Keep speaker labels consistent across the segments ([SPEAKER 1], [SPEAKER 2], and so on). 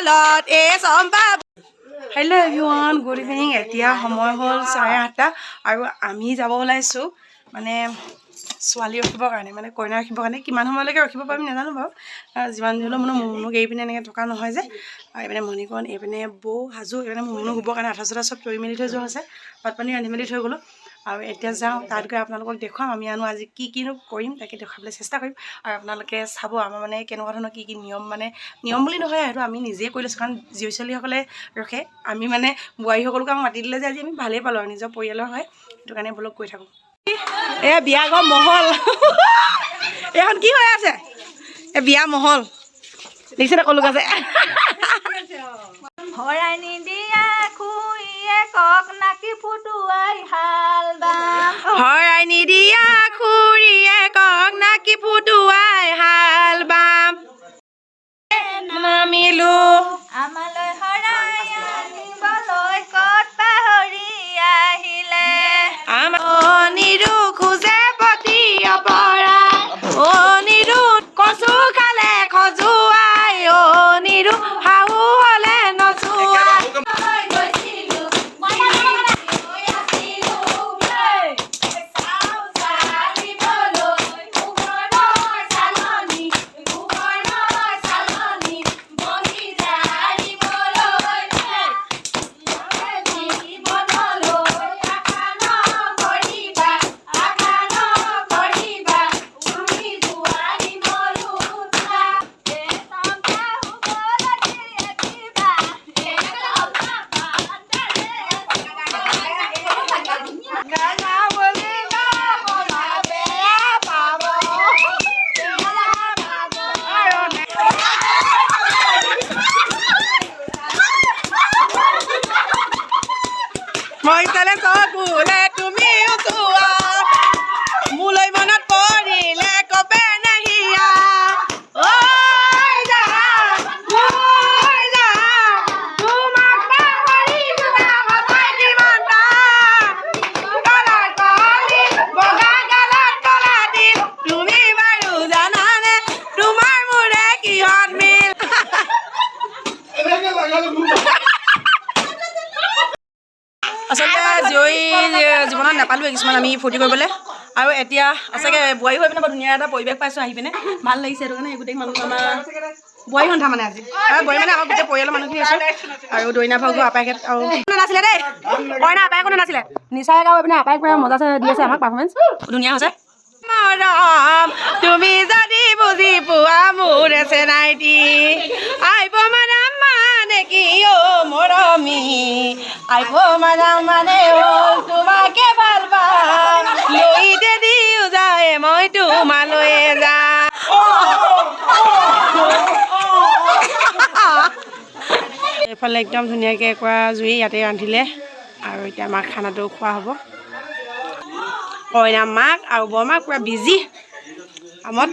[SPEAKER 1] ডালত এ চম্পা hello' everyone good evening এতিয়া সময় হ'ল 8:30 আৰু আমি যাব ওলাইছোঁ মানে ছোৱালী ৰখিবৰ কাৰণে মানে কইনা ৰখিবৰ কাৰণে কিমান সময়লৈকে ৰখিব পাৰিম নাজানো বাৰু যিমান হ'লেও মানে মুনুক এৰি পিনে এনেকৈ থকা নহয় যে এইপিনে মণিকণ এইপিনে বৌ সাজু এইপিনে মুনুক শুবৰ কাৰণে আঠা চাঠা চব তৰি মেলি থৈ যোৱা হৈছে ভাত পানী ৰান্ধি মেলি থৈ গ'লোঁ আৰু এতিয়া যাওঁ তাত গৈ আপোনালোকক দেখুৱাম আমি আনো আজি কিনো কৰিম তাকে দেখুৱাবলৈ চেষ্টা কৰিম আৰু আপোনালোকে চাব আমাৰ মানে কেনেকুৱা ধৰণৰ কি নিয়ম মানে নিয়ম বুলি নহয় সেইটো আমি নিজেই কৰি লৈছোঁ কাৰণ জীয়ৰী ছোৱালীসকলে ৰখে আমি মানে বোৱাৰীসকলক আমাক মাতি দিলে যে আজি আমি ভালেই পালোঁ আৰু নিজৰ পৰিয়ালৰ হয় সেইটো কাৰণে বোলক কৈ থাকোঁ এয়া বিয়া ঘৰ মহল এইখন কি হৈ আছে এই বিয়া মহল দেখিছে কলোক আছে
[SPEAKER 2] হৰাই নিদিয়া খুৰীয়ে কক নাকি ফুটুৱাই হাল বাম
[SPEAKER 1] হৰাই নিদিয়া খুৰীয়ে কক নাকি ফুটুৱাই হাল বাম নামিলো
[SPEAKER 2] আমালৈ হৰাই আনিবলৈ ক'ত পাহৰি আহিলে
[SPEAKER 1] আমাৰ নিৰু খোজে পতি অপৰা অ নিৰু কচু খালে খজুৱাই অ নিৰু শাহু হ'লে নচুৱাই মই তালে চকুলে তুমি উঠোৱা মোলৈ মনত পৰিলে কবে নাহিয়া ঐ যা তোমাক পাহৰি যোৱা সঁচাই দিমতা কলা কলি বগা গালত কলা দিম তুমি বাৰু জানানে তোমাৰ মোৰে কিহত মিল আচলতে জীয়ৰী জীৱনত নাপালোৱে কিছুমান আমি ফূৰ্তি কৰিবলৈ আৰু এতিয়া সঁচাকৈ বোৱাৰী হৈ পিনে বৰ ধুনীয়া এটা পৰিৱেশ পাইছোঁ আহি পিনে ভাল লাগিছে সেইটো কাৰণে গোটেই মানুহ আমাৰ বোৱাৰী সন্থা মানে আজি আৰু বোৱাৰী মানে আমাৰ গোটেই পৰিয়ালৰ মানুহখিনি আছোঁ আৰু দৈনা ভাগো আপায়েকে আৰু নাছিলে দেই কইনা আপায়েক কোনো নাছিলে নিচাই গাঁও পিনে আপায়েক মজা দি আছে আমাক পাৰফৰ্মেঞ্চ ধুনীয়া হৈছে মৰম তুমি যদি বুজি পোৱা মোৰ আছে নাইটি আইব মাৰাম মানে কি অ মৰমী আইব মাৰাম মানে হ'ল তোমাকে ভাল পাম লইতে দিও যায় মই তোমালৈয়ে যাম এইফালে একদম ধুনীয়াকৈ একুৰা জুই ইয়াতে ৰান্ধিলে আৰু এতিয়া আমাক খানাটো খোৱা হ'ব কইনা মাক আৰু বৰমাক পুৰা বিজি কামত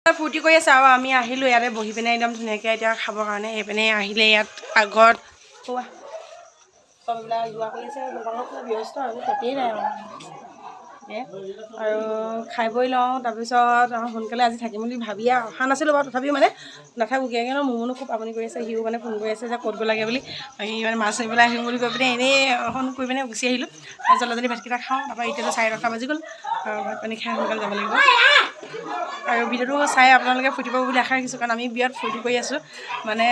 [SPEAKER 1] ফূৰ্তি কৰি আছে আৰু আমি আহিলোঁ ইয়াতে বহি পিনে একদম ধুনীয়াকৈ এতিয়া খাবৰ কাৰণে এইপিনে আহিলে ইয়াত আগত কোৱা চববিলাক যোৱা কৰি আছে ব্যস্ত আৰু তাতেই নাই আৰু খাই বৈ লওঁ তাৰপিছত সোনকালে আজি থাকিম বুলি ভাবিয়ে অহা নাছিলোঁ বাৰু তথাপিও মানে নাথাকোঁ কিয় কিন্তু মোনো খুব আমনি কৰি আছে সিও মানে ফোন কৰি আছে যে ক'ত গ'ল লাগে বুলি সি মানে মাছ ধৰিবলৈ আহিম বুলি কৈ পিনে এনেই ফোন কৰি পিনে গুচি আহিলোঁ তাৰপিছত জলদি ভাতকেইটা খাওঁ তাৰপৰা এতিয়াতো 10:30 বাজি গ'ল ভাত পানী খাই সোনকালে যাব লাগিব আৰু ভিডিঅ'টো চাই আপোনালোকে ফূৰ্তি পাব বুলি আশা ৰাখিছোঁ কাৰণ আমি বিয়াত ফূৰ্তি কৰি আছোঁ মানে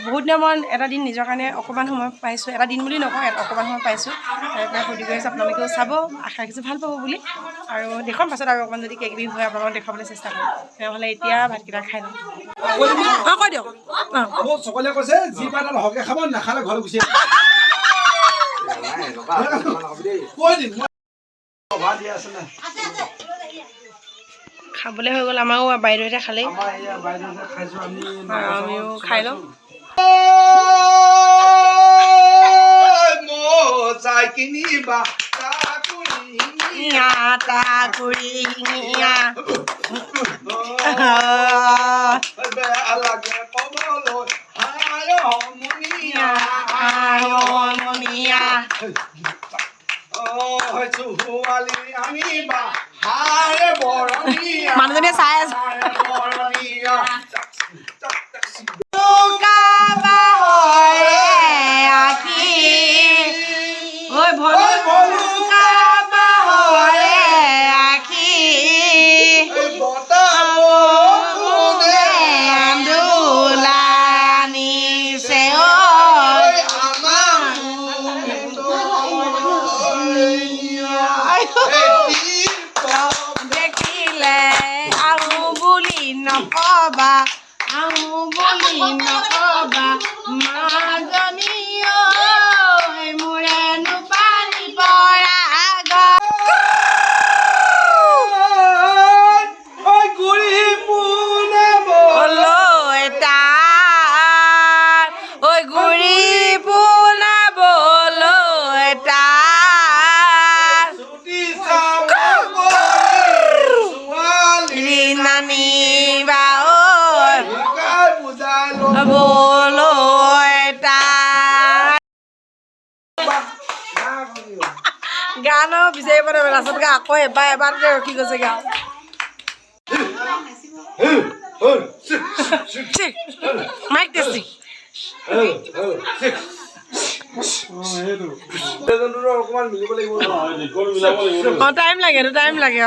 [SPEAKER 1] বহুত দিনৰ মই এটা দিন নিজৰ কাৰণে অকণমান সময় পাইছোঁ এটা দিন বুলি নকওঁ অকণমান সময় পাইছোঁ তাৰপৰা ফূৰ্তি কৰি আছোঁ আপোনালোকেও চাব আশা ৰাখিছোঁ ভাল পাব বুলি আৰু দেখুৱাম পাছত আৰু অকণমান যদি কিবাকিবি হয় আপোনালোকক দেখুৱাবলৈ চেষ্টা কৰিম তেনেহ'লে এতিয়া ভাতকেইটা খাই লওঁ অঁ কৈ দিয়ক
[SPEAKER 3] মোক সকলোৱে কৈছে যি পাই তাত হকে খাব নাখালে ঘৰলৈ গুচি কৈ দিম
[SPEAKER 1] খাবলৈ হৈ গ'ল আমাৰো বাইদেউহঁতে খালেই আমিও খাই লওঁ শিঙিয়া তাকুৰি শিঙিয়া
[SPEAKER 3] লাগে কবলৈ হায় সমনীয়া
[SPEAKER 1] মনিয়া
[SPEAKER 3] ছোৱালী আনিবা হায় বৰণীয়া
[SPEAKER 1] মানুহজনীয়ে চাই আছে
[SPEAKER 3] বৰণীয়া
[SPEAKER 1] দেখিলে আহো বুলি নকবা আহো বুলি নকবা মাজনী মোৰেনো পানী পৰা গানো বিচাৰি পোৱা নাই লাষ্টত আকৌ এবাৰ ৰখি গৈছে গা মাইক টেষ্টিং
[SPEAKER 3] অকমান মিলিব লাগিব
[SPEAKER 1] টাইম লাগে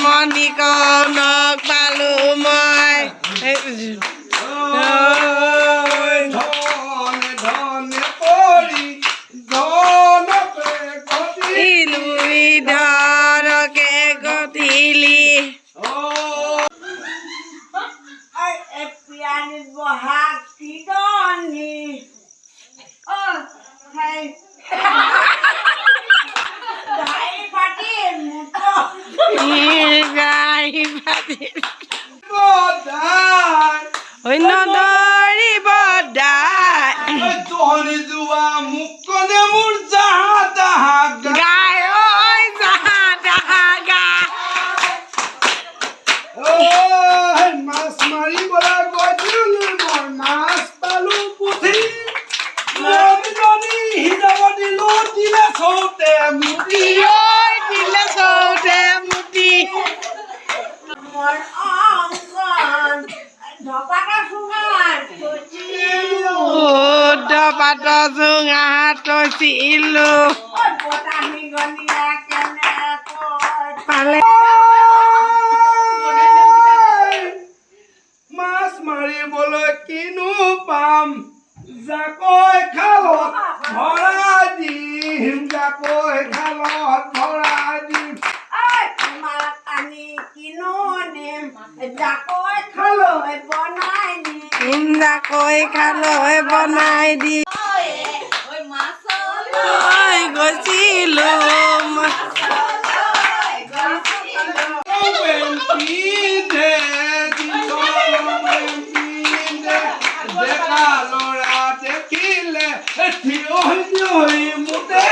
[SPEAKER 1] মণি কৌনক পালো মই ধৰকে গতিলি বহাগ তিতনি অন্য ধৰিব
[SPEAKER 3] যোৱা মুখনে মোৰ জাহা তাহা
[SPEAKER 1] গাই জাহা তাহা গা
[SPEAKER 3] মাছ মাৰিবলৈ গৈছিলো মই মাছ পালো পুঠি হিজাব দিলো দিলে চৌতে মুঠি
[SPEAKER 1] দিলে চৌতে মুঠি পাত জোঙা তৈছিলো পালে
[SPEAKER 3] মাছ মাৰিবলৈ কিনো পাম জাকৈ খালত ভৰাই দিম জাকৈ খালত ভৰাই দিম জাকৈ খালৈ
[SPEAKER 1] বনাই দি গৈছিলো
[SPEAKER 3] ডেকা ল'ৰা দেখিলে থিয় মুঠে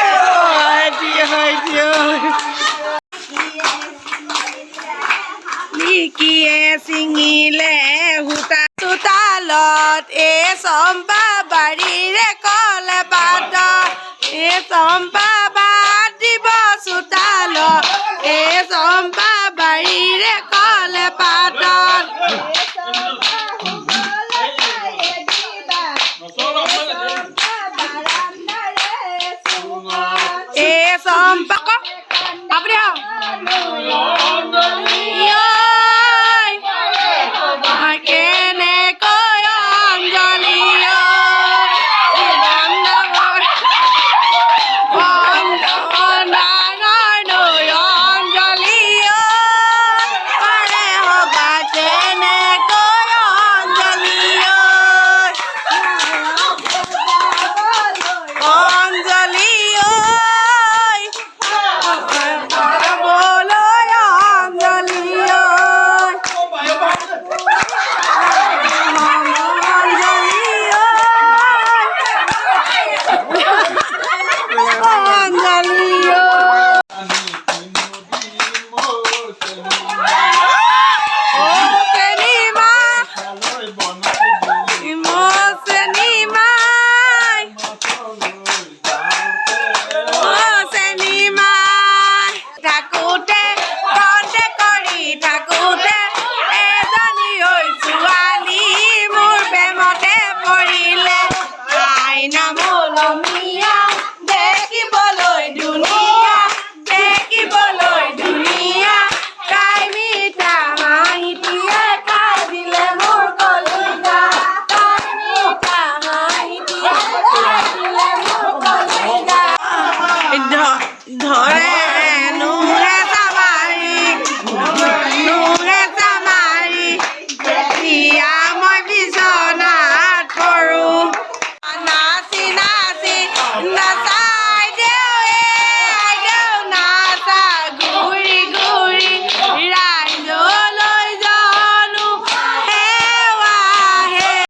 [SPEAKER 1] লিকিয়ে ছিঙিলে সূতা চোতালত চম্পা বাৰীৰে কলে পাত চম্পা বাদ দিব চোতালত চম্পক আপুনি আহক